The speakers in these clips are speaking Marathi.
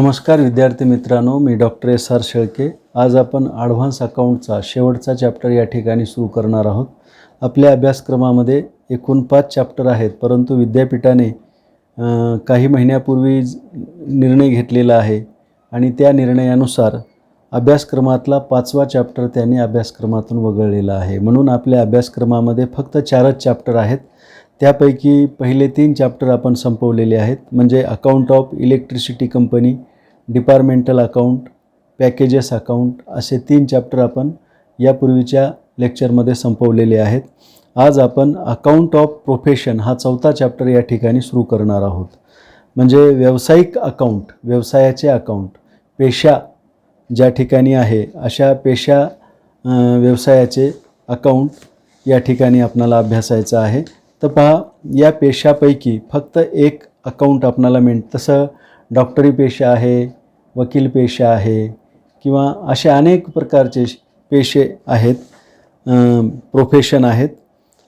नमस्कार विद्यार्थी मित्रांनो, मी डॉक्टर SR शेळके। आज आपण ॲडव्हान्स अकाउंटचा शेवटचा चॅप्टर या ठिकाणी सुरू करणार आहोत। आपल्या अभ्यासक्रमामध्ये एकूण 5 चॅप्टर आहेत, परंतु विद्यापीठाने काही महिन्यापूर्वी निर्णय घेतलेला आहे आणि त्या निर्णयानुसार अभ्यासक्रमातला 5वा चॅप्टर त्यांनी अभ्यासक्रमातून वगळलेला आहे। म्हणून आपल्या अभ्यासक्रमामध्ये फक्त 4च चॅप्टर आहेत। त्यापैकी पहिले 3 चॅप्टर आपण संपवलेले आहेत, म्हणजे account of electricity company, departmental account, packages account असे 3 चॅप्टर आपण यापूर्वीच्या लेक्चरमध्ये संपवलेले आहेत। आज आपण अकाउंट ऑफ प्रोफेशन हा 4था चॅप्टर या ठिकाणी सुरू करणार आहोत। म्हणजे व्यावसायिक अकाउंट, व्यवसायाचे अकाउंट, पेशा ज्या ठिकाणी आहे अशा पेशा व्यवसायाचे अकाउंट या ठिकाणी आपल्याला अभ्यासायचं आहे। तर पहा, या पेशापैकी फक्त एक अकाउंट आपल्याला तसं डॉक्टरी पेशा आहे, वकील पेशा आहे किंवा असे अनेक प्रकारचे पेशे आहेत, प्रोफेशन आहेत।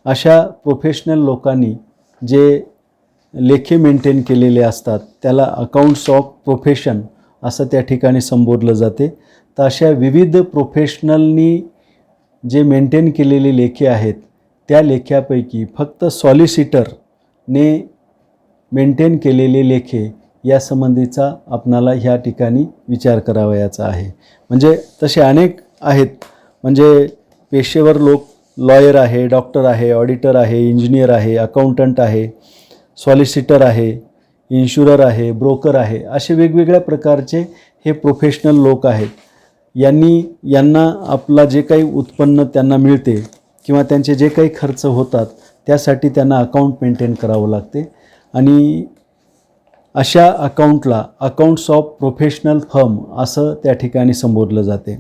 अशा प्रोफेशनल लोकांनी जे लेखे मेंटेन केलेले असतात त्याला अकाउंट्स ऑफ प्रोफेशन असं त्या ठिकाणी संबोधलं जाते। तर अशा विविध प्रोफेशनलनी जे मेंटेन केलेले लेखे आहेत त्या लेख्यापैकी फक्त सॉलिसिटरने मेंटेन केलेले लेखे या संबंधीचा आपणाला ह्या ठिकाणी विचार करावयाचा आहे। म्हणजे तसे अनेक आहेत, म्हणजे पेशेवर लोक लॉयर आहे, डॉक्टर आहे, ऑडिटर आहे, इंजिनियर आहे, अकाउंटंट आहे, सॉलिसिटर आहे, इन्शुरर आहे, ब्रोकर आहे, असे वेगवेगळ्या प्रकारचे हे प्रोफेशनल लोक आहेत। यांना आपला जे काही उत्पन्न त्यांना मिळते किंवा त्यांचे जे काही खर्च होतात त्यासाठी त्यांना अकाउंट मेंटेन करावं लागते आणि अशा अकाउंटला अकाउंट्स ऑफ प्रोफेशनल फर्म असं त्या ठिकाणी संबोधलं जाते।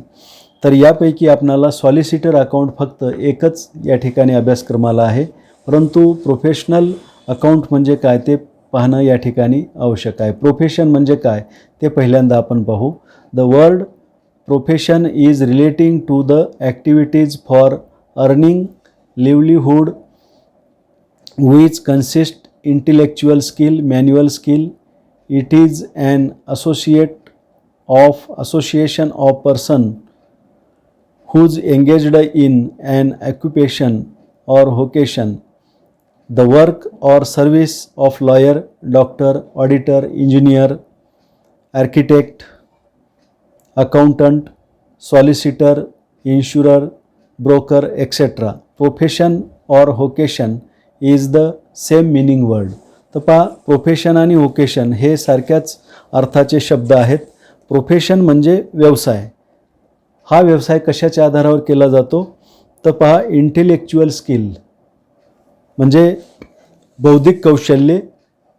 तर यापैकी आपणाला सॉलिसिटर अकाउंट फक्त एकच या ठिकाणी अभ्यासक्रमाला आहे, परंतु प्रोफेशनल अकाउंट म्हणजे काय ते पाहणं या ठिकाणी आवश्यक आहे। प्रोफेशन म्हणजे काय ते पहिल्यांदा आपण पाहू। The word profession is relating to the activities for earning livelihood which consist intellectual skill, manual skill. It is an association of person who's engaged in an occupation or vocation. The work or service of lawyer, doctor, auditor, engineer, architect, accountant, solicitor, insurer, broker, etc. Profession or vocation is the same meaning word. तर पहा, प्रोफेशन आणि व्होकेशन हे सारख्याच अर्थाचे शब्द आहेत। प्रोफेशन म्हणजे व्यवसाय। हा व्यवसाय कशाच्या आधारावर केला जातो तर पहा, इंटेलेक्च्युअल स्किल म्हणजे बौद्धिक कौशल्ये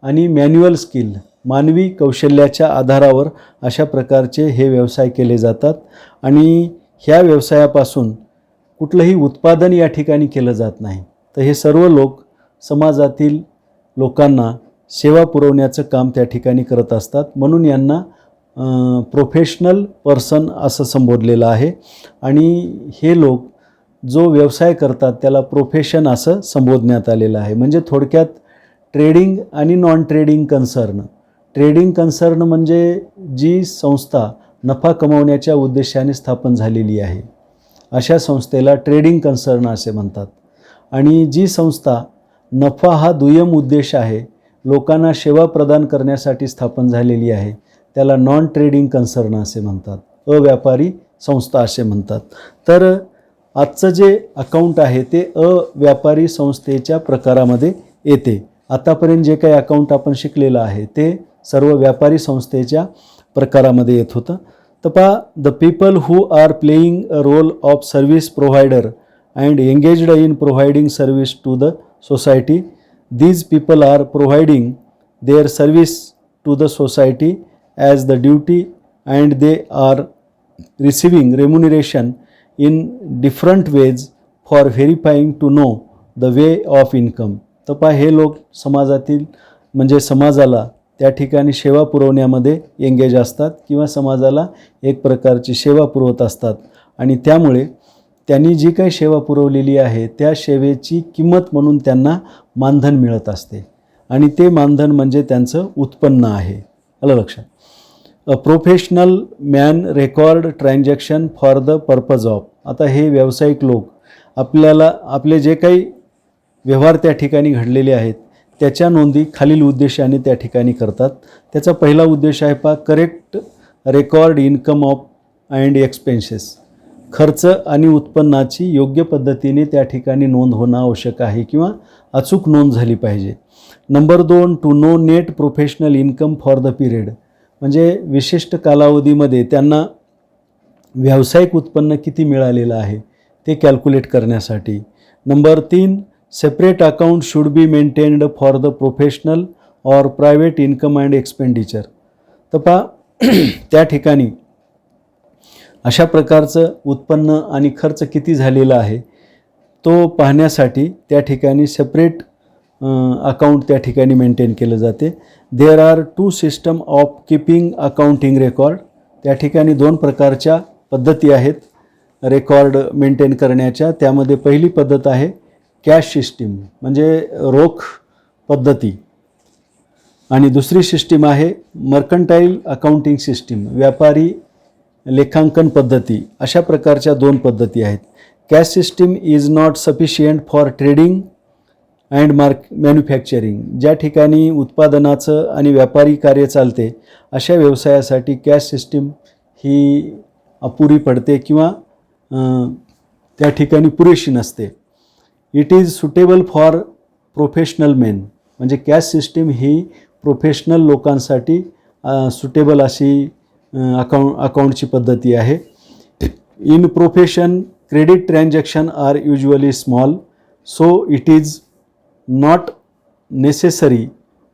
आणि मॅन्युअल स्किल मानवी कौशल्याच्या आधारावर अशा प्रकारचे हे व्यवसाय केले जातात आणि ह्या व्यवसायापासून कुठलंही उत्पादन या ठिकाणी केलं जात नाही। तर हे सर्व लोक समाजातील लोकांना सेवा पुरवण्याचं काम त्या ठिकाणी करत असतात, म्हणून यांना प्रोफेशनल पर्सन असं संबोधलेलं आहे आणि हे लोक जो व्यवसाय करतात त्याला प्रोफेशन असं संबोधण्यात आलेलं आहे। म्हणजे थोडक्यात ट्रेडिंग आणि non trading concern. Trading concern म्हणजे जी संस्था नफा कमवण्याच्या उद्देशाने स्थापन झालेली आहे अशा संस्थेला ट्रेडिंग कन्सर्न असे म्हणतात, आणि जी संस्था नफा हा दुय्यम उद्देश आहे, लोकांना सेवा प्रदान करण्यासाठी स्थापन झालेली आहे, त्याला नॉन ट्रेडिंग कन्सर्न असे म्हणतात, अव्यापारी संस्था असे म्हणतात। तर आजचं जे अकाउंट आहे ते अव्यापारी संस्थेच्या प्रकारामध्ये येते। आतापर्यंत जे काही अकाउंट आपण शिकलेलं आहे ते सर्व व्यापारी संस्थेच्या प्रकारामध्ये येत होतं। तर पहा, the people who are playing a role of service provider and engaged in providing service to the society. These people are providing their service to the society as the duty and they are receiving remuneration in different ways for verifying to know the way of income. तर पहा, हे लोक समाजातील म्हणजे समाजाला त्या ठिकाणी सेवा पुरवण्यामध्ये एंगेज असतात किंवा समाजाला एक प्रकारची सेवा पुरवत असतात आणि त्यामुळे त्यांनी जी काही सेवा पुरवलेली आहे त्या सेवेची किंमत म्हणून त्यांना मानधन मिळत असते आणि ते मानधन म्हणजे त्यांचं उत्पन्न आहे। आलं लक्षात। A professional man record transaction for the purpose of. आता हे व्यावसायिक लोक आपल्याला आपले जे काही व्यवहार त्या ठिकाणी घडलेले आहेत त्याच्या नोंदी खालील उद्देशाने त्या ठिकाणी करतात. त्याचा पहिला उद्देश आहे correct record income of and expenses. खर्च आणि उत्पन्नाची योग्य पद्धतीने त्या ठिकाणी नोंद होणं आवश्यक आहे किंवा अचूक नोंद झाली पाहिजे. Number 2, to know net professional income for the period. म्हणजे विशिष्ट कालावधीमध्ये त्यांना व्यावसायिक उत्पन्न किती मिळालेलं आहे ते कॅल्क्युलेट करण्यासाठी. Number 3, separate account should be maintained for the professional or private income and expenditure. तर त्या ठिकाणी अशा प्रकारचं उत्पन्न आणि खर्च किती झालेला आहे तो पाहण्यासाठी त्या ठिकाणी सेपरेट अकाउंट त्या ठिकाणी मेंटेन केलं जाते. There are 2 system of keeping accounting record. त्या ठिकाणी 2 प्रकारच्या पद्धती आहेत रेकॉर्ड मेंटेन करण्याच्या. त्यामध्ये पहिली पद्धत आहे कॅश सिस्टीम म्हणजे रोख पद्धती आणि दुसरी सिस्टीम आहे मर्कंटाईल अकाउंटिंग सिस्टीम व्यापारी लेखांकन पद्धती. अशा प्रकारच्या 2 पद्धती आहेत. Cash system is not sufficient for trading and manufacturing. ज्या ठिकाणी उत्पादनाचं आणि व्यापारी कार्य चालते अशा व्यवसायासाठी कॅश सिस्टीम ही अपुरी पडते किंवा त्या ठिकाणी पुरेशी नसते. It is suitable for professional men. म्हणजे कॅश सिस्टीम ही प्रोफेशनल लोकांसाठी सुटेबल अशी अकाउंटची पद्धती आहे. In profession credit transaction are usually small so it is not necessary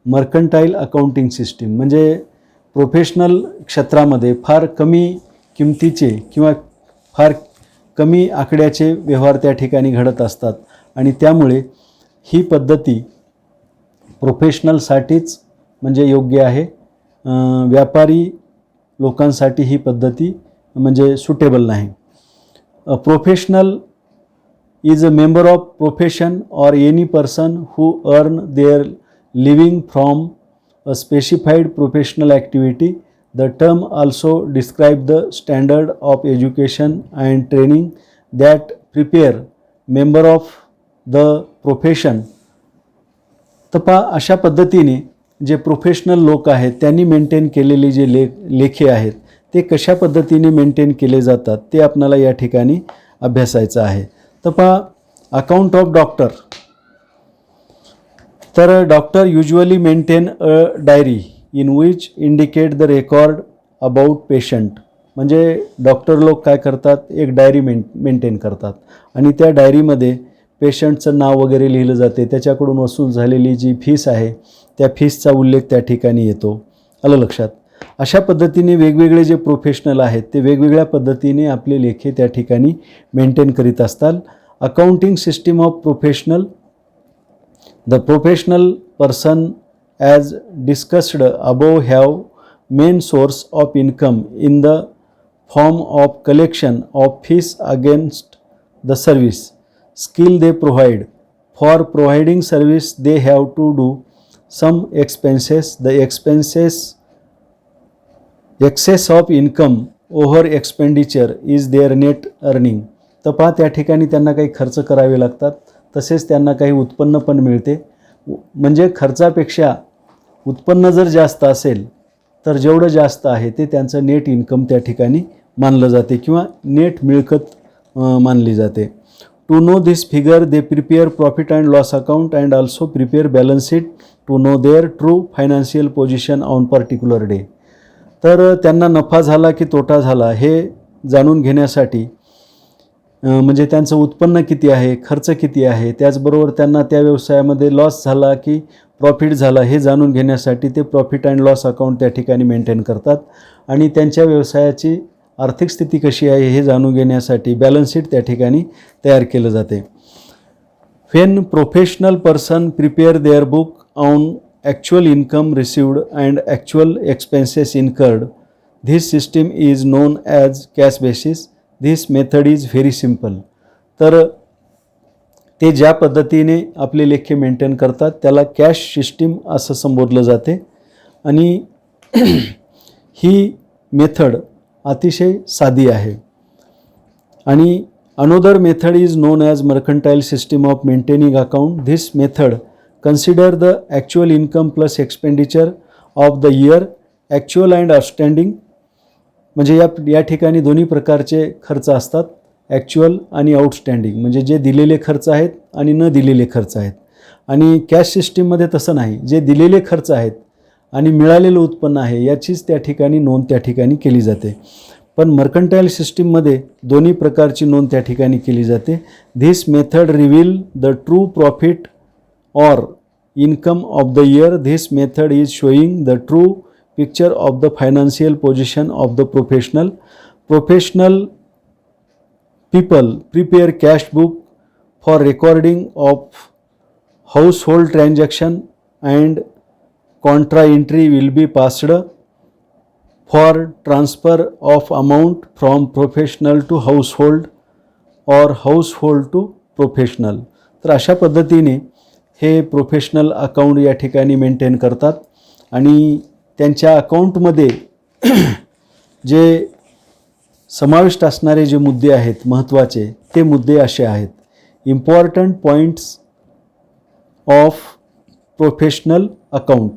mercantile accounting system. म्हणजे प्रोफेशनल क्षेत्रामध्ये फार कमी किमतीचे किंवा फार कमी आकड्याचे व्यवहार त्या ठिकाणी घडत असतात आणि त्यामुळे ही पद्धती प्रोफेशनलसाठीच म्हणजे योग्य आहे. व्यापारी लोकांसाठी ही पद्धती म्हणजे सुटेबल नाही. Professional is a member of profession or any person who earn their living from a specified professional activity. The term also describes the standard of education and training that prepare member of the profession. तर अशा पद्धतीने जे प्रोफेशनल लोक आहेत त्यांनी मेंटेन केलेले जे लेखे आहेत ते कशा पद्धतीने मेंटेन केले जातात ते आपल्याला या ठिकाणी अभ्यासायचं आहे. तर अकाउंट ऑफ डॉक्टर. तर doctor usually maintain a diary in which indicate the record about patient. म्हणजे डॉक्टर लोक काय करतात एक डायरी मेंटेन करतात आणि त्या डायरीमध्ये पेशंटचं नाव वगैरे लिहिलं जाते. त्याच्याकडून वसूल झालेली जी फीस आहे त्या फीसचा उल्लेख त्या ठिकाणी येतो. आलं लक्षात. अशा पद्धतीने वेगवेगळे जे प्रोफेशनल आहेत ते वेगवेगळ्या पद्धतीने आपले लेखे त्या ठिकाणी मेंटेन करीत असतात. Accounting system of professional. The professional person as discussed above have main source of income in the form of collection of fees against the service skill they provide. For providing service they have to do some expenses. The expenses excess of income over expenditure is their net earning. तर त्या ठिकाणी त्यांना काही खर्च करावे लागतात तसेच त्यांना काही उत्पन्न पण मिळते. म्हणजे खर्चापेक्षा उत्पन्न जर जास्त असेल तर जेवढं जास्त आहे ते त्यांचं नेट इन्कम त्या ठिकाणी मानलं जाते किंवा नेट मिळकत मानली जाते. To know this figure they prepare profit and loss account and also prepare balance sheet to know their true financial position on particular day. तर त्यांना नफा झाला की तोटा झाला हे जाणून घेण्यासाठी म्हणजे त्यांचं उत्पन्न किती आहे खर्च किती आहे त्याचबरोबर त्यांना त्या व्यवसायामध्ये लॉस झाला की प्रॉफिट झाला हे जाणून घेण्यासाठी ते प्रॉफिट अँड लॉस अकाउंट त्या ठिकाणी मेंटेन करतात आणि त्यांच्या व्यवसायाची आर्थिक स्थिती कशी आहे हे जाणून घेण्यासाठी बॅलन्स शीट त्या ठिकाणी तयार केलं जाते. When professional person prepare their book on actual income received and actual expenses incurred, this system is known as cash basis. This method is very simple. तर ते ज्या पद्धतीने आपले लेखे मेंटेन करतात त्याला कॅश सिस्टीम असं संबोधलं जाते आणि ही मेथड अतिशय साधी आहे. आणि another method is non as mercantile system of maintaining account. This method consider the actual income plus expenditure of the year, actual and outstanding. म्हणजे या ठिकाणी दोन्ही प्रकारचे खर्च असतात, ॲक्च्युअल आणि आउटस्टँडिंग, म्हणजे जे दिलेले खर्च आहेत आणि न दिलेले खर्च आहेत. आणि कॅश सिस्टीममध्ये तसं नाही, जे दिलेले खर्च आहेत आणि मिळालेलं उत्पन्न आहे याचीच त्या ठिकाणी नोंद त्या ठिकाणी केली जाते. पण मर्कंटाईल सिस्टीममध्ये दोन्ही प्रकारची नोंद त्या ठिकाणी केली जाते. This method reveal the true profit or income of the year. This method is showing the true picture of the financial position of the professional. Professional people prepare cash book for recording of household transaction and contra entry will be passed for transfer of amount from professional to household or household to professional. तर अशा पद्धतीने हे प्रोफेशनल अकाउंट या ठिकाणी मेंटेन करतात. आणि त्यांच्या अकाउंटमध्ये जे समाविष्ट असणारे जे मुद्दे आहेत महत्त्वाचे, ते मुद्दे असे आहेत. Important points of professional account.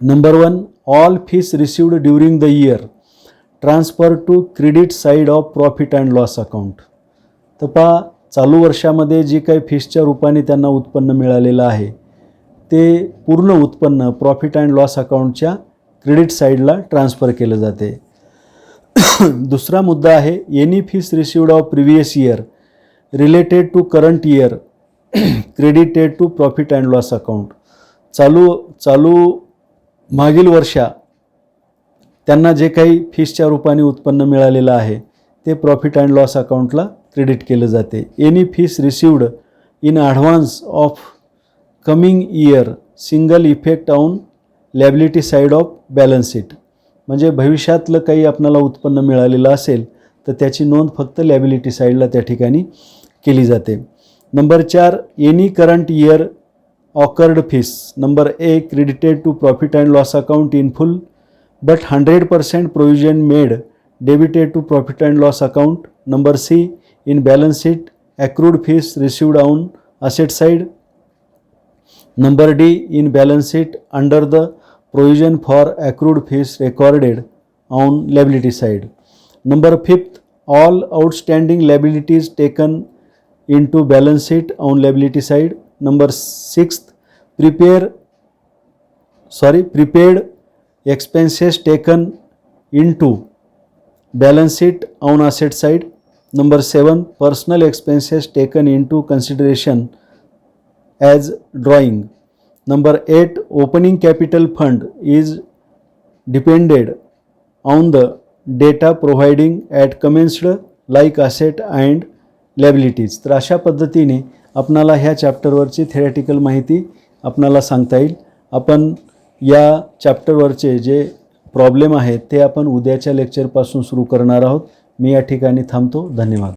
Number 1, all fees received during the year transfer to credit side of profit and loss account. तर पहा, चालू वर्षामध्ये जी काही फीसच्या रूपाने त्यांना उत्पन्न मिळालेलं आहे ते पूर्ण उत्पन्न प्रॉफिट अँड लॉस अकाउंटच्या क्रेडिट साईडला ट्रान्सफर केलं जाते. दुसरा मुद्दा आहे any fees received of previous year related to current year credited to profit and loss account. चालू मागील वर्षा त्यांना जे काही फीसच्या रूपाने उत्पन्न मिळालेलं आहे ते प्रॉफिट अँड लॉस अकाउंटला क्रेडिट केलं जाते. Any fees received in advance of coming year single effect on liability side of balance sheet. म्हणजे भविष्यातलं काही आपल्याला उत्पन्न मिळालेलं असेल तर त्याची नोंद फक्त लॅबिलिटी साईडला त्या ठिकाणी केली जाते. Number 4, any current year accrued fees. Number A credited to profit and loss account in full but 100% provision made debited to profit and loss account. Number C in balance sheet accrued fees received on asset side. Number D in balance sheet under the provision for accrued fees recorded on liability side. Number 5, all outstanding liabilities taken into balance sheet on liability side. Number 6, prepaid expenses taken into balance sheet on asset side. Number 7, personal expenses taken into consideration as drawing. Number 8, opening capital fund is depended on the data providing at commenced like asset and liabilities. तर अशा पद्धतीने आपणाला ह्या चॅप्टरवरची थेरॅटिकल माहिती आपणाला सांगता येईल. आपण या चॅप्टरवरचे जे प्रॉब्लेम आहेत ते आपण उद्याच्या लेक्चरपासून सुरू करणार आहोत. मी या ठिकाणी थांबतो. धन्यवाद.